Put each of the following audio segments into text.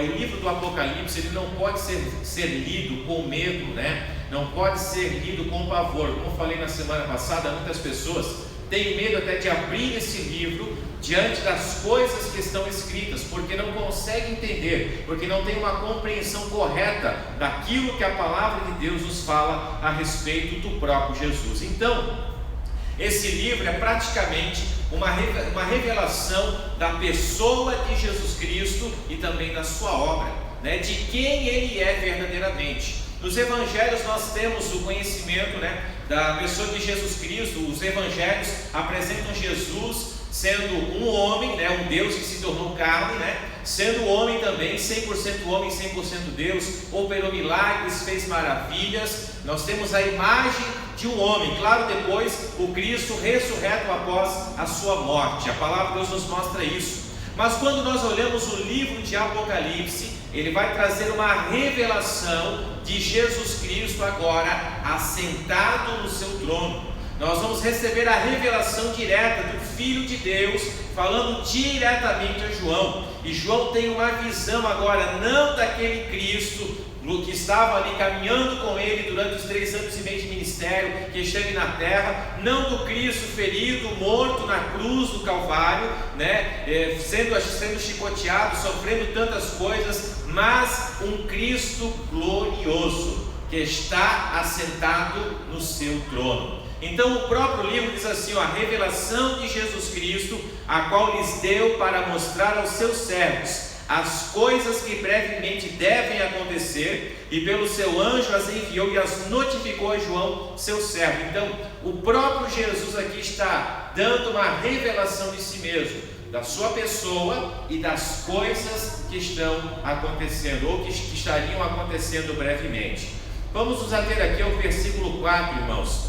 o livro do Apocalipse ele não pode ser lido com medo, né? Não pode ser lido com pavor. Como eu falei na semana passada, muitas pessoas têm medo até de abrir esse livro diante das coisas que estão escritas, porque não conseguem entender, porque não tem uma compreensão correta daquilo que a palavra de Deus nos fala a respeito do próprio Jesus. Então, esse livro é praticamente uma revelação da pessoa de Jesus Cristo e também da sua obra, né? De quem Ele é verdadeiramente. Nos evangelhos nós temos o conhecimento, né, da pessoa de Jesus Cristo. Os evangelhos apresentam Jesus sendo um homem, né, um Deus que se tornou carne, né, sendo homem também, 100% homem, 100% Deus, operou milagres, fez maravilhas. Nós temos a imagem de um homem, claro, depois o Cristo ressurreto após a sua morte. A palavra de Deus nos mostra isso. Mas quando nós olhamos o livro de Apocalipse, ele vai trazer uma revelação de Jesus Cristo agora assentado no seu trono. Nós vamos receber a revelação direta do Filho de Deus, falando diretamente a João. E João tem uma visão agora, não daquele Cristo que estava ali caminhando com ele durante os 3 anos e meio de ministério, que esteve na terra, não do Cristo ferido, morto na cruz do Calvário, né, sendo chicoteado, sofrendo tantas coisas, mas um Cristo glorioso, que está assentado no seu trono. Então o próprio livro diz assim, a revelação de Jesus Cristo, a qual lhes deu para mostrar aos seus servos as coisas que brevemente devem acontecer, e pelo seu anjo as enviou e as notificou a João, seu servo. Então o próprio Jesus aqui está dando uma revelação de si mesmo, da sua pessoa e das coisas que estão acontecendo, ou que estariam acontecendo brevemente. Vamos nos ater aqui ao versículo 4, irmãos.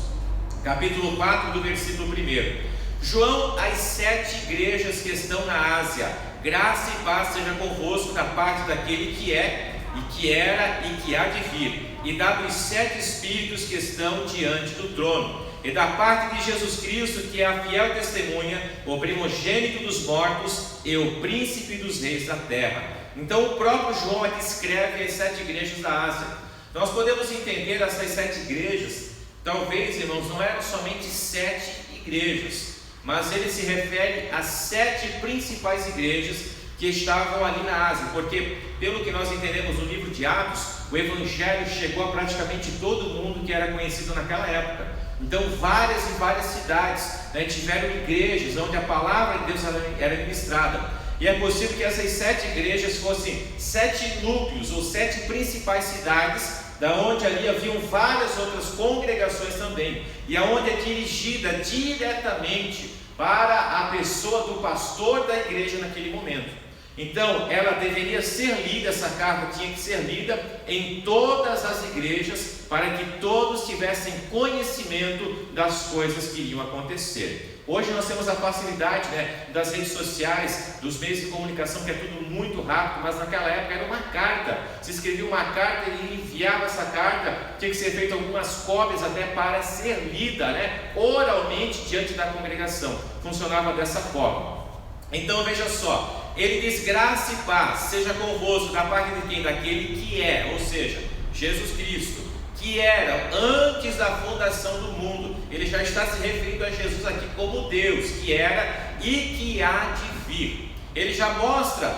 Capítulo 4, do versículo 1. João, às 7 igrejas que estão na Ásia, graça e paz seja convosco da parte daquele que é, e que era, e que há de vir, e da dos 7 Espíritos que estão diante do trono, e da parte de Jesus Cristo, que é a fiel testemunha, o primogênito dos mortos, e o príncipe dos reis da terra. Então o próprio João aqui escreve as 7 igrejas da Ásia. Nós podemos entender essas 7 igrejas, talvez, irmãos, não eram somente 7 igrejas, mas ele se refere às 7 principais igrejas que estavam ali na Ásia, porque pelo que nós entendemos no livro de Atos, o Evangelho chegou a praticamente todo mundo que era conhecido naquela época. Então várias e várias cidades, né, tiveram igrejas onde a palavra de Deus era ministrada, e é possível que essas 7 igrejas fossem 7 núcleos ou 7 principais cidades, da onde ali haviam várias outras congregações também, e aonde é dirigida diretamente para a pessoa do pastor da igreja naquele momento. Então ela deveria ser lida, essa carta tinha que ser lida em todas as igrejas, para que todos tivessem conhecimento das coisas que iriam acontecer. Hoje nós temos a facilidade, né, das redes sociais, dos meios de comunicação, que é tudo muito rápido, mas naquela época era uma carta. Se escrevia uma carta e enviava essa carta, tinha que ser feito algumas cópias até para ser lida, né, oralmente diante da congregação. Funcionava dessa forma. Então veja só, ele diz: graça e paz seja convosco da parte de quem? Daquele que é, ou seja, Jesus Cristo, que era antes da fundação do mundo. Ele já está se referindo a Jesus aqui como Deus, que era e que há de vir. Ele já mostra,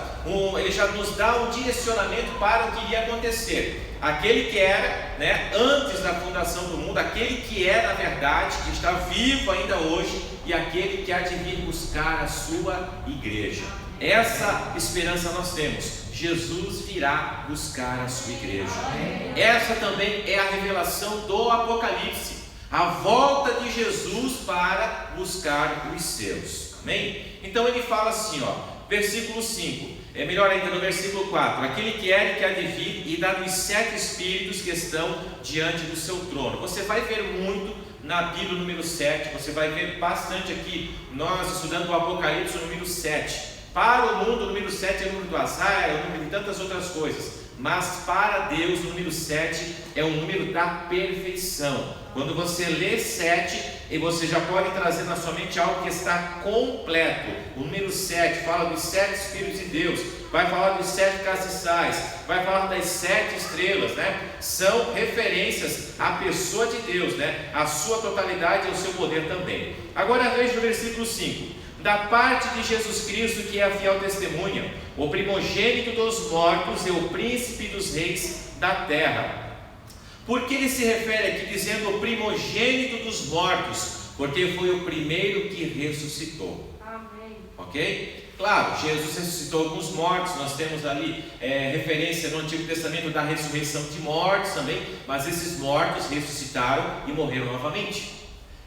ele já nos dá um direcionamento para o que iria acontecer. Aquele que era, né, antes da fundação do mundo, aquele que é na verdade, que está vivo ainda hoje, e aquele que há de vir buscar a sua igreja. Essa esperança nós temos. Jesus virá buscar a sua igreja. Essa também é a revelação do Apocalipse, a volta de Jesus para buscar os seus. Amém? Então ele fala assim, versículo 5, é melhor ainda no versículo 4: aquele que é e que há de vir, e dá dos 7 Espíritos que estão diante do seu trono. Você vai ver muito na Bíblia número 7, você vai ver bastante aqui, nós estudando o Apocalipse número 7. Para o mundo, o número 7 é o número do azar, é o número de tantas outras coisas, mas para Deus o número 7 é o número da perfeição. Quando você lê 7, e você já pode trazer na sua mente algo que está completo. O número 7 fala dos 7 Espíritos de Deus, vai falar dos 7 castiçais, vai falar das 7 estrelas, né? São referências à pessoa de Deus, né? A sua totalidade e ao seu poder também. Agora veja no versículo 5: da parte de Jesus Cristo, que é a fiel testemunha, o primogênito dos mortos e o príncipe dos reis da terra. Por que ele se refere aqui dizendo o primogênito dos mortos? Porque foi o primeiro que ressuscitou. Amém. Ok? Claro, Jesus ressuscitou alguns mortos. Nós temos ali referência no Antigo Testamento da ressurreição de mortos também, mas esses mortos ressuscitaram e morreram novamente.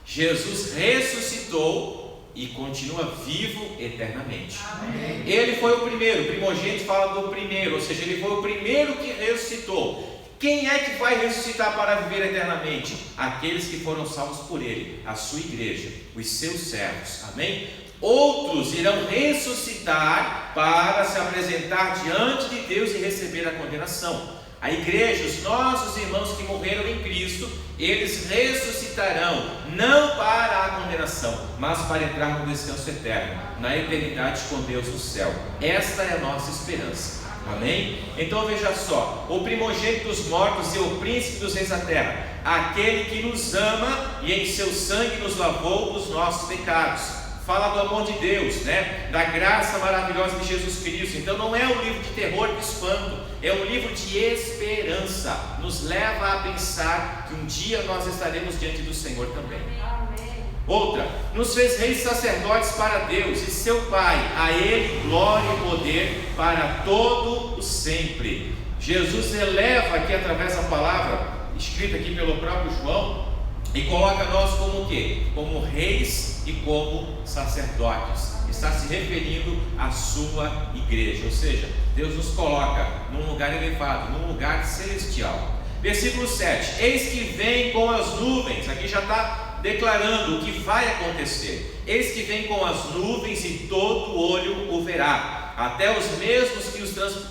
Jesus ressuscitou e continua vivo eternamente. Amém. Ele foi o primeiro. O primogênito fala do primeiro, ou seja, ele foi o primeiro que ressuscitou. Quem é que vai ressuscitar para viver eternamente? Aqueles que foram salvos por Ele, a sua igreja, os seus servos. Amém? Outros irão ressuscitar para se apresentar diante de Deus e receber a condenação. A igreja, os nossos irmãos que morreram em Cristo, eles ressuscitarão, não para a condenação, mas para entrar no descanso eterno, na eternidade com Deus no céu. Esta é a nossa esperança. Amém? Então veja só: o primogênito dos mortos e o príncipe dos reis da terra, aquele que nos ama e em seu sangue nos lavou dos nossos pecados. Fala do amor de Deus, né? Da graça maravilhosa de Jesus Cristo. Então não é um livro de terror, de espanto, é um livro de esperança. Nos leva a pensar que um dia nós estaremos diante do Senhor também. Outra, nos fez reis sacerdotes para Deus e seu Pai, a Ele glória e poder para todo o sempre. Jesus eleva aqui através da palavra, escrita aqui pelo próprio João, e coloca nós como o quê? Como reis e como sacerdotes. Está se referindo à sua igreja, ou seja, Deus nos coloca num lugar elevado, num lugar celestial. Versículo 7: eis que vem com as nuvens. Aqui já está declarando o que vai acontecer. Eis que vem com as nuvens e todo olho o verá, até os mesmos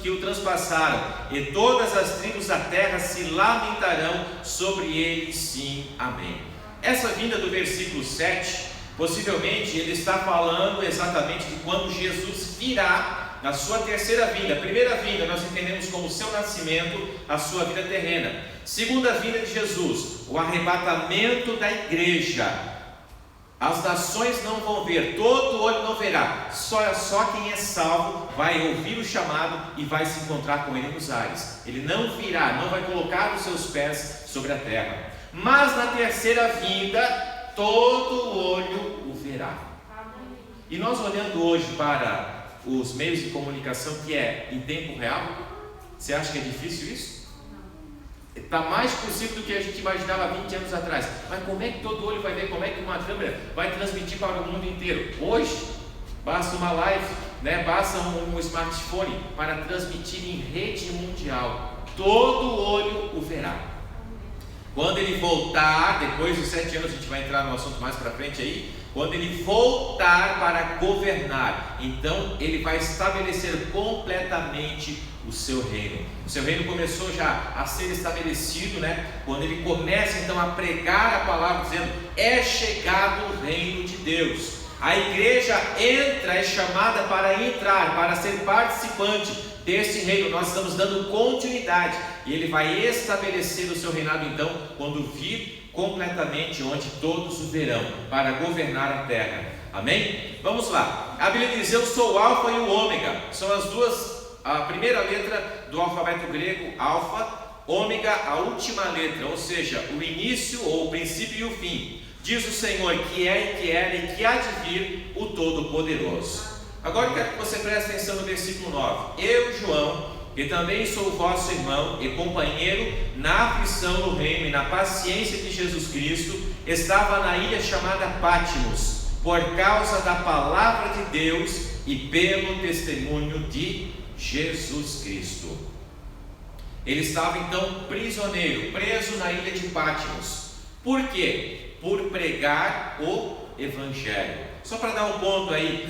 que o transpassaram, e todas as tribos da terra se lamentarão sobre ele. Sim, amém. Essa vinda do versículo 7, possivelmente ele está falando exatamente de quando Jesus virá na sua terceira vinda. A primeira vinda nós entendemos como o seu nascimento, a sua vida terrena. Segunda vinda de Jesus, o arrebatamento da igreja. As nações não vão ver, todo olho não verá, só quem é salvo vai ouvir o chamado e vai se encontrar com ele nos ares. Ele não virá, não vai colocar os seus pés sobre a terra. Mas na terceira vinda, todo olho o verá. E nós olhando hoje para os meios de comunicação, que é em tempo real, você acha que é difícil isso? Está mais possível do que a gente imaginava 20 anos atrás. Mas como é que todo olho vai ver? Como é que uma câmera vai transmitir para o mundo inteiro? Hoje, basta uma live, né? Basta um smartphone para transmitir em rede mundial. Todo olho o verá. Quando ele voltar, depois dos 7 anos, a gente vai entrar no assunto mais para frente aí. Quando ele voltar para governar, então ele vai estabelecer completamente o seu reino. O seu reino começou já a ser estabelecido, né? Quando ele começa então a pregar a palavra, dizendo: é chegado o reino de Deus. A igreja entra, é chamada para entrar, para ser participante desse reino. Nós estamos dando continuidade, e ele vai estabelecer o seu reinado então, quando vir completamente, onde todos o verão, para governar a terra. Amém? Vamos lá. A Bíblia diz: eu sou o alfa e o ômega. São as duas, a primeira letra do alfabeto grego, alfa, ômega, a última letra, ou seja, o início ou o princípio e o fim. Diz o Senhor que é e que era e que há de vir, o Todo-Poderoso. Agora eu quero que você preste atenção no versículo 9. Eu, João, que também sou vosso irmão e companheiro na aflição no reino e na paciência de Jesus Cristo, estava na ilha chamada Patmos, por causa da palavra de Deus e pelo testemunho de Jesus Cristo. Ele estava então prisioneiro, preso na ilha de Patmos. Por quê? Por pregar o Evangelho. Só para dar um ponto aí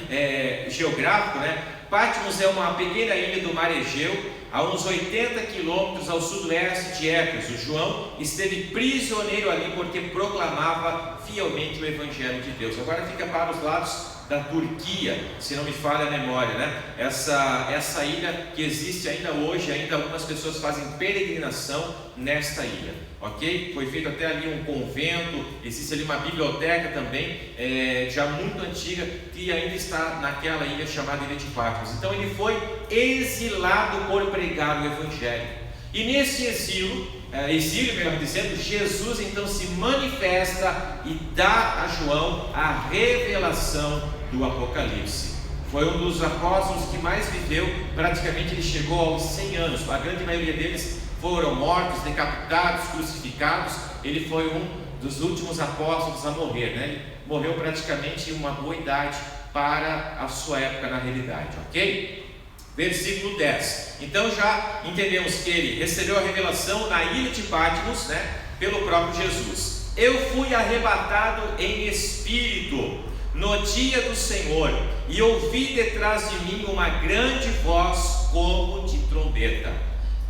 geográfico, né? Patmos é uma pequena ilha do mar Egeu, a uns 80 quilômetros ao sudoeste de Éfeso. João esteve prisioneiro ali porque proclamava fielmente o Evangelho de Deus. Agora fica para os lados da Turquia, se não me falha a memória, né? Essa ilha que existe ainda hoje, ainda algumas pessoas fazem peregrinação nesta ilha, ok? Foi feito até ali um convento, existe ali uma biblioteca também, já muito antiga, que ainda está naquela ilha chamada Ilha de Patmos. Então ele foi exilado por pregar o Evangelho. E nesse exílio, melhor dizendo, Jesus então se manifesta e dá a João a revelação do Apocalipse. Foi um dos apóstolos que mais viveu, praticamente ele chegou aos 100 anos. A grande maioria deles foram mortos, decapitados, crucificados. Ele foi um dos últimos apóstolos a morrer, né? Ele morreu praticamente em uma boa idade para a sua época na realidade, ok? Versículo 10. Então já entendemos que ele recebeu a revelação na ilha de Patmos, né, pelo próprio Jesus. Eu fui arrebatado em espírito no dia do Senhor, e ouvi detrás de mim uma grande voz como de trombeta.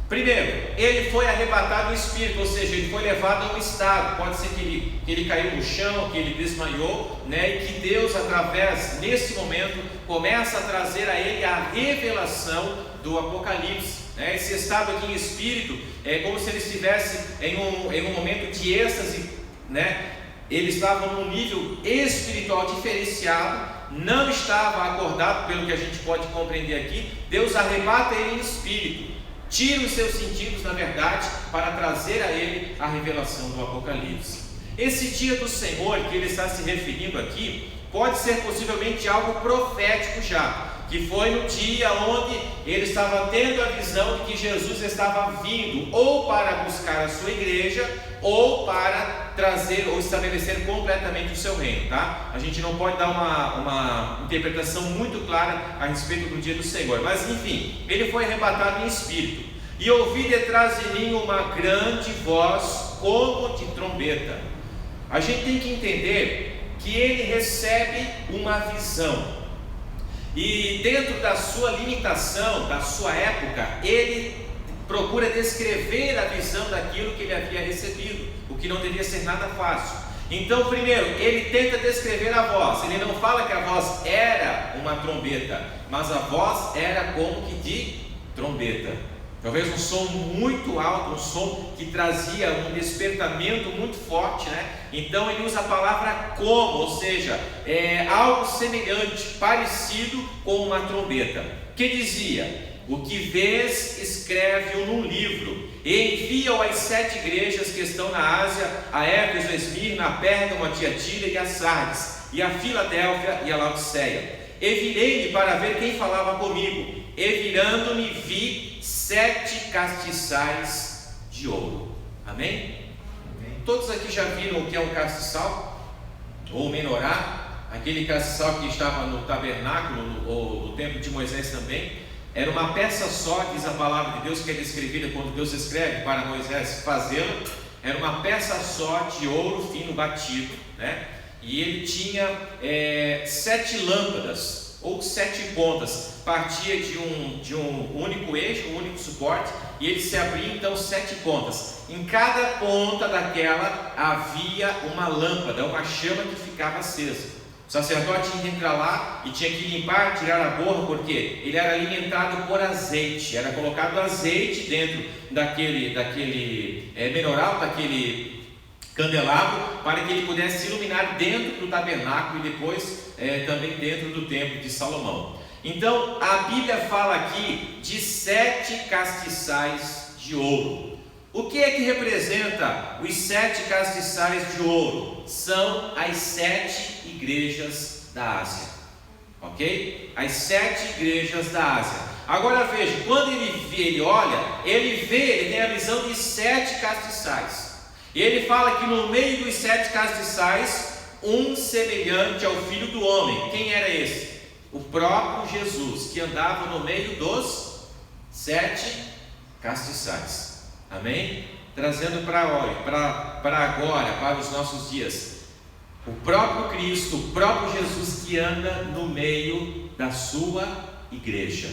Primeiro, ele foi arrebatado no espírito, ou seja, ele foi levado a um estado. Pode ser que ele caiu no chão, que ele desmaiou, né? E que Deus, através, nesse momento, começa a trazer a ele a revelação do Apocalipse, né? Esse estado aqui em espírito é como se ele estivesse em um momento de êxtase, né? Ele estava num nível espiritual diferenciado, não estava acordado, pelo que a gente pode compreender aqui. Deus arrebata ele em espírito, tira os seus sentidos, na verdade, para trazer a ele a revelação do Apocalipse. Esse dia do Senhor que ele está se referindo aqui, pode ser possivelmente algo profético já, que foi no dia onde ele estava tendo a visão de que Jesus estava vindo, ou para buscar a sua igreja, ou para trazer ou estabelecer completamente o seu reino, tá? A gente não pode dar uma interpretação muito clara a respeito do dia do Senhor, mas enfim, ele foi arrebatado em espírito, e ouvi detrás de mim uma grande voz como de trombeta. A gente tem que entender que ele recebe uma visão, e dentro da sua limitação, da sua época, ele procura descrever a visão daquilo que ele havia recebido, o que não devia ser nada fácil. Então, primeiro, ele tenta descrever a voz. Ele não fala que a voz era uma trombeta, mas a voz era como que de trombeta. Talvez um som muito alto, um som que trazia um despertamento muito forte, né? Então ele usa a palavra como, ou seja, algo semelhante, parecido com uma trombeta, que dizia: o que vês, escreve-o num livro, e envia-o às 7 igrejas que estão na Ásia, a Éfeso, a Esmirna, a Pérgamo, a Tiatira e a Sardes, e a Filadélfia e a Laodiceia. E virei-me para ver quem falava comigo, e virando-me vi 7 castiçais de ouro. Amém? Amém? Todos aqui já viram o que é um castiçal? Ou menorá? Aquele castiçal que estava no tabernáculo, ou no templo de Moisés também. Era uma peça só, diz a palavra de Deus, que é descrevida quando Deus escreve para Moisés fazê-lo. Era uma peça só de ouro fino batido, né? E ele tinha 7 lâmpadas, ou 7 pontas, partia de um único eixo, um único suporte, e ele se abria então 7 pontas. Em cada ponta daquela havia uma lâmpada, uma chama que ficava acesa. O sacerdote tinha que entrar lá e tinha que limpar, tirar a borra, porque ele era alimentado por azeite, era colocado azeite dentro daquele menoral, daquele candelabro, para que ele pudesse iluminar dentro do tabernáculo e depois também dentro do templo de Salomão. Então a Bíblia fala aqui de 7 castiçais de ouro. O que é que representa os 7 castiçais de ouro? São as 7 igrejas da Ásia, ok? As 7 igrejas da Ásia. Agora veja, quando ele olha, ele tem a visão de 7 castiçais. E ele fala que no meio dos 7 castiçais, um semelhante ao Filho do Homem. Quem era esse? O próprio Jesus, que andava no meio dos 7 castiçais. Amém? Trazendo para agora, para os nossos dias, o próprio Cristo, o próprio Jesus que anda no meio da sua igreja.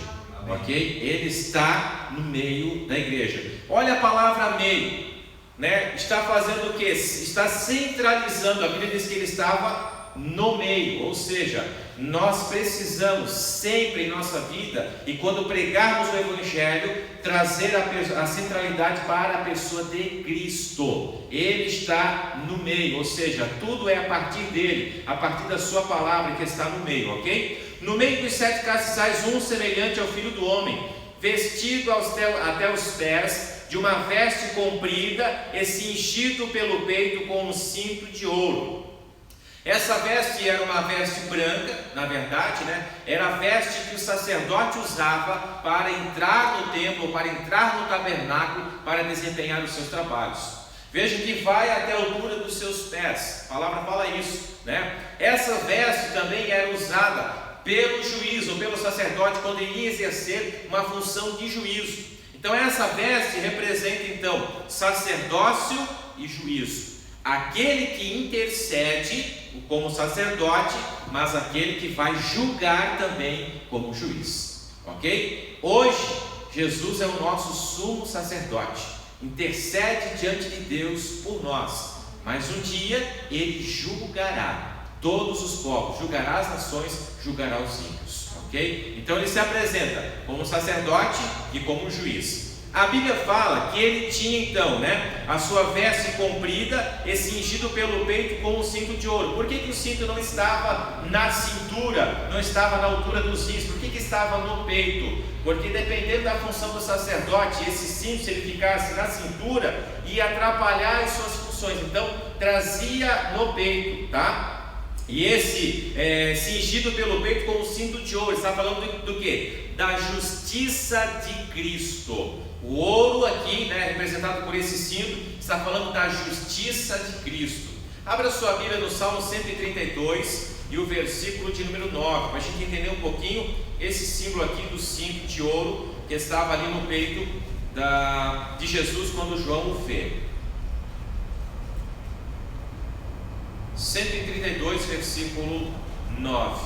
ok? Ele está no meio da igreja. Olha a palavra meio, né? Está fazendo o que? Está centralizando. A Bíblia diz que ele estava no meio, ou seja, nós precisamos sempre em nossa vida, e quando pregarmos o Evangelho, trazer a centralidade para a pessoa de Cristo. Ele está no meio, ou seja, tudo é a partir dele, a partir da sua palavra que está no meio, ok? No meio dos 7 castiçais, um semelhante ao Filho do Homem, vestido até os pés de uma veste comprida e cingido pelo peito com um cinto de ouro. Essa veste era uma veste branca, na verdade, né? Era a veste que o sacerdote usava para entrar no templo, para entrar no tabernáculo, para desempenhar os seus trabalhos. Veja que vai até a altura dos seus pés, a palavra fala isso, né? Essa veste também era usada pelo juiz ou pelo sacerdote quando ele ia exercer uma função de juízo. Então essa veste representa então sacerdócio e juízo. Aquele que intercede como sacerdote, mas aquele que vai julgar também como juiz, ok? Hoje, Jesus é o nosso sumo sacerdote, intercede diante de Deus por nós, mas um dia ele julgará todos os povos, julgará as nações, julgará os ímpios, ok? Então ele se apresenta como sacerdote e como juiz. A Bíblia fala que ele tinha então, né, a sua veste comprida e cingido pelo peito com um cinto de ouro. Por que o cinto não estava na cintura, não estava na altura dos rins? Por que estava no peito? Porque dependendo da função do sacerdote, esse cinto, se ele ficasse na cintura, ia atrapalhar as suas funções. Então trazia no peito, tá? E esse cingido pelo peito com um cinto de ouro, está falando do que? Da justiça de Cristo. O ouro aqui, né, representado por esse cinto, está falando da justiça de Cristo. Abra sua Bíblia no Salmo 132 e o versículo de número 9, para a gente entender um pouquinho esse símbolo aqui do cinto de ouro que estava ali no peito de Jesus quando João o fez. 132, versículo 9.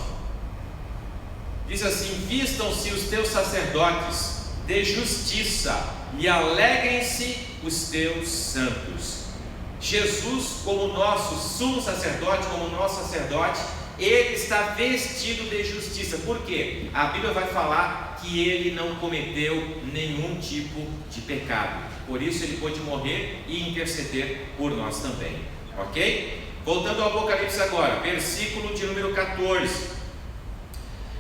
Diz assim: vistam-se os teus sacerdotes de justiça e alegrem-se os teus santos. Jesus, como nosso sumo sacerdote, como nosso sacerdote, ele está vestido de justiça. Por quê? A Bíblia vai falar que ele não cometeu nenhum tipo de pecado, por isso ele pôde morrer e interceder por nós também, ok? Voltando ao Apocalipse agora, versículo de número 14.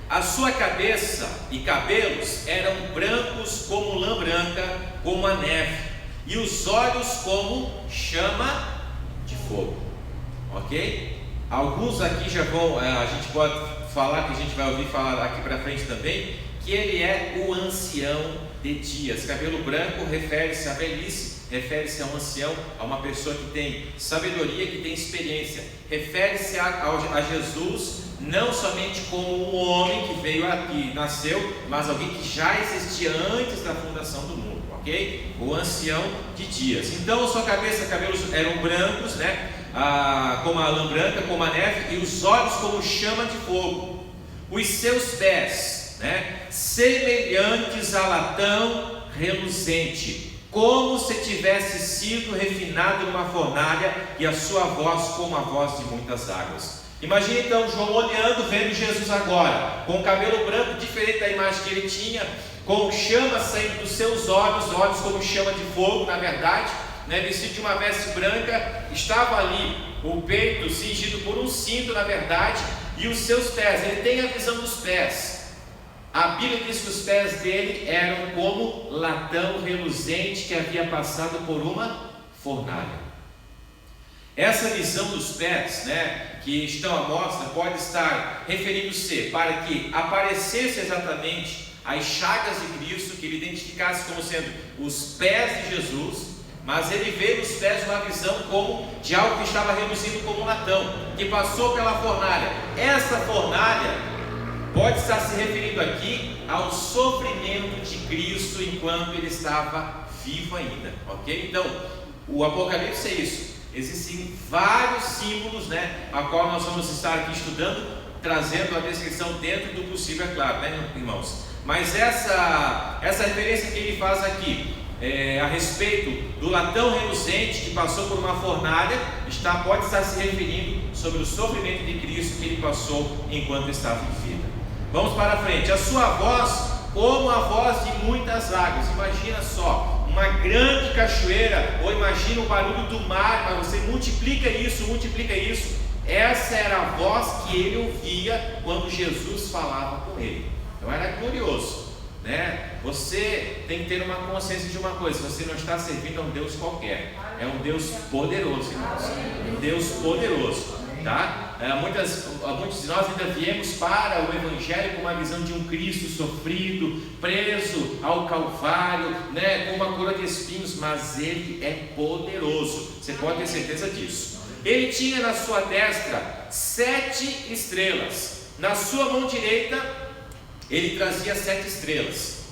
A sua cabeça e cabelos eram brancos como lã branca, como a neve, e os olhos como chama de fogo, ok? Alguns aqui já vão, a gente pode falar, que a gente vai ouvir falar aqui para frente também, que ele é o ancião de dias. Cabelo branco refere-se à velhice, refere-se a um ancião, a uma pessoa que tem sabedoria, que tem experiência. Refere-se a Jesus não somente como um homem que veio aqui, nasceu, mas alguém que já existia antes da fundação do mundo, ok? O ancião de dias. Então sua cabeça e cabelos eram brancos, né? Como a lã branca, como a neve, e os olhos como chama de fogo. Os seus pés, né? Semelhantes a latão reluzente, como se tivesse sido refinado numa fornalha, e a sua voz como a voz de muitas águas. Imagine então João olhando, vendo Jesus agora, com o cabelo branco, diferente da imagem que ele tinha, com chama saindo dos seus olhos como chama de fogo, na verdade, né, vestido de uma veste branca, estava ali o peito cingido por um cinto, na verdade, e os seus pés, ele tem a visão dos pés. A Bíblia diz que os pés dele eram como latão reluzente que havia passado por uma fornalha. Essa visão dos pés, né, que estão à mostra, pode estar referindo-se para que aparecesse exatamente as chagas de Cristo, que ele identificasse como sendo os pés de Jesus, mas ele vê nos pés uma visão como de algo que estava reduzido como um latão, que passou pela fornalha. Essa fornalha pode estar se referindo aqui ao sofrimento de Cristo enquanto ele estava vivo ainda, ok? Então, o Apocalipse é isso. Existem vários símbolos, né, a qual nós vamos estar aqui estudando, trazendo a descrição dentro do possível, é claro, né, irmãos? Mas essa referência que ele faz aqui, a respeito do latão reluzente que passou por uma fornalha, pode estar se referindo sobre o sofrimento de Cristo que ele passou enquanto estava em vida. Vamos para frente. A sua voz, como a voz de muitas águas. Imagina só, uma grande cachoeira, ou imagina o barulho do mar, mas você multiplica isso. Essa era a voz que ele ouvia quando Jesus falava com ele. Então era glorioso, né? Você tem que ter uma consciência de uma coisa: você não está servindo a um Deus qualquer, é um Deus poderoso, irmãos. Um Deus poderoso, tá? Muitos de nós ainda viemos para o Evangelho com uma visão de um Cristo sofrido, preso ao Calvário, né, com uma coroa de espinhos, mas Ele é poderoso, você pode ter certeza disso. Ele tinha na sua destra 7 estrelas, na sua mão direita ele trazia 7 estrelas.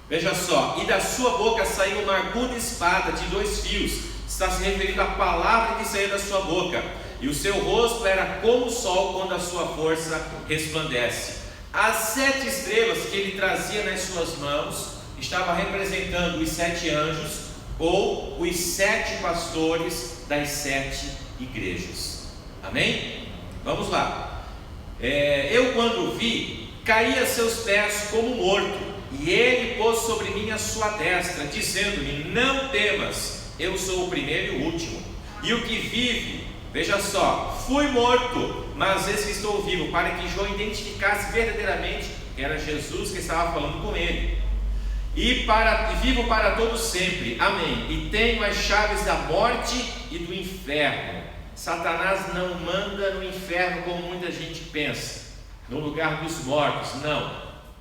Veja só, e da sua boca saiu uma aguda espada de 2 fios, está se referindo à palavra que saía da sua boca. E o seu rosto era como o sol quando a sua força resplandece. As 7 estrelas que ele trazia nas suas mãos estava representando os 7 anjos, ou os 7 pastores das 7 igrejas. Amém? Vamos lá. Eu quando vi, caí a seus pés como morto, e ele pôs sobre mim a sua destra, dizendo-me: não temas, eu sou o primeiro e o último, e o que vive. Veja só, fui morto, mas eis que estou vivo, para que João identificasse verdadeiramente que era Jesus que estava falando com ele, e vivo para todo sempre, amém, e tenho as chaves da morte e do inferno. Satanás não manda no inferno como muita gente pensa, no lugar dos mortos, não,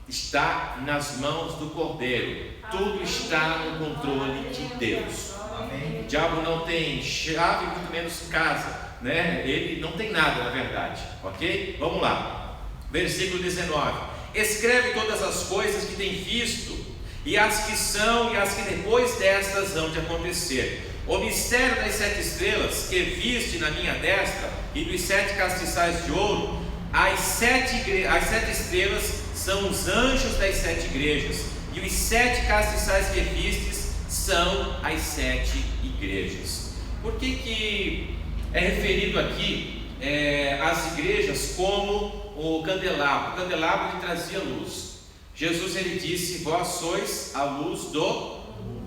está nas mãos do Cordeiro, tudo está no controle de Deus. Amém. O diabo não tem chave, muito menos casa, né? Ele não tem nada, na verdade, ok? Vamos lá, versículo 19: escreve todas as coisas que tem visto, e as que são e as que depois destas hão de acontecer. O mistério das 7 estrelas que viste na minha destra, e dos 7 castiçais de ouro. As 7 estrelas são os anjos das 7 igrejas, e os 7 castiçais que vistes são as 7 igrejas. Por que é referido aqui as igrejas como o candelabro? O candelabro que trazia luz. Jesus ele disse: vós sois a luz do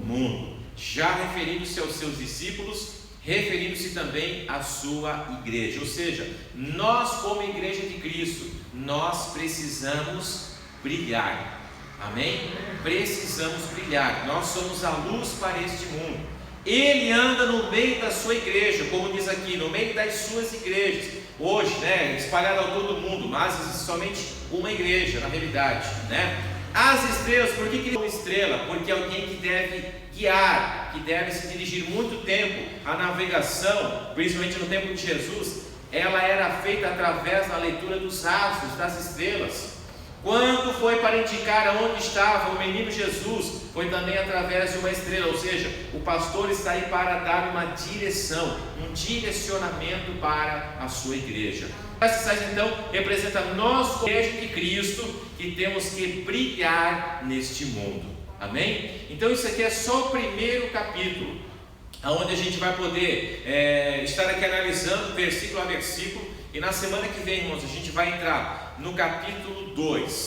mundo, já referindo-se aos seus discípulos, referindo-se também à sua igreja. Ou seja, nós como igreja de Cristo, nós precisamos brilhar. Amém? Precisamos brilhar. Nós somos a luz para este mundo. Ele anda no meio da sua igreja, como diz aqui, no meio das suas igrejas. Hoje, né, espalhado ao todo mundo, mas existe somente uma igreja, na realidade, né? As estrelas, por que ele é uma estrela? Porque é alguém que deve guiar, que deve se dirigir muito tempo. A navegação, principalmente no tempo de Jesus, ela era feita através da leitura dos astros, das estrelas. Quando foi para indicar aonde estava o menino Jesus, foi também através de uma estrela. Ou seja, o pastor está aí para dar uma direção, um direcionamento para a sua igreja. Essa então representa nós, como igreja de Cristo, que temos que brilhar neste mundo. Amém? Então isso aqui é só o primeiro capítulo, onde a gente vai poder estar aqui analisando versículo a versículo. E na semana que vem, irmãos, a gente vai entrar no capítulo 2.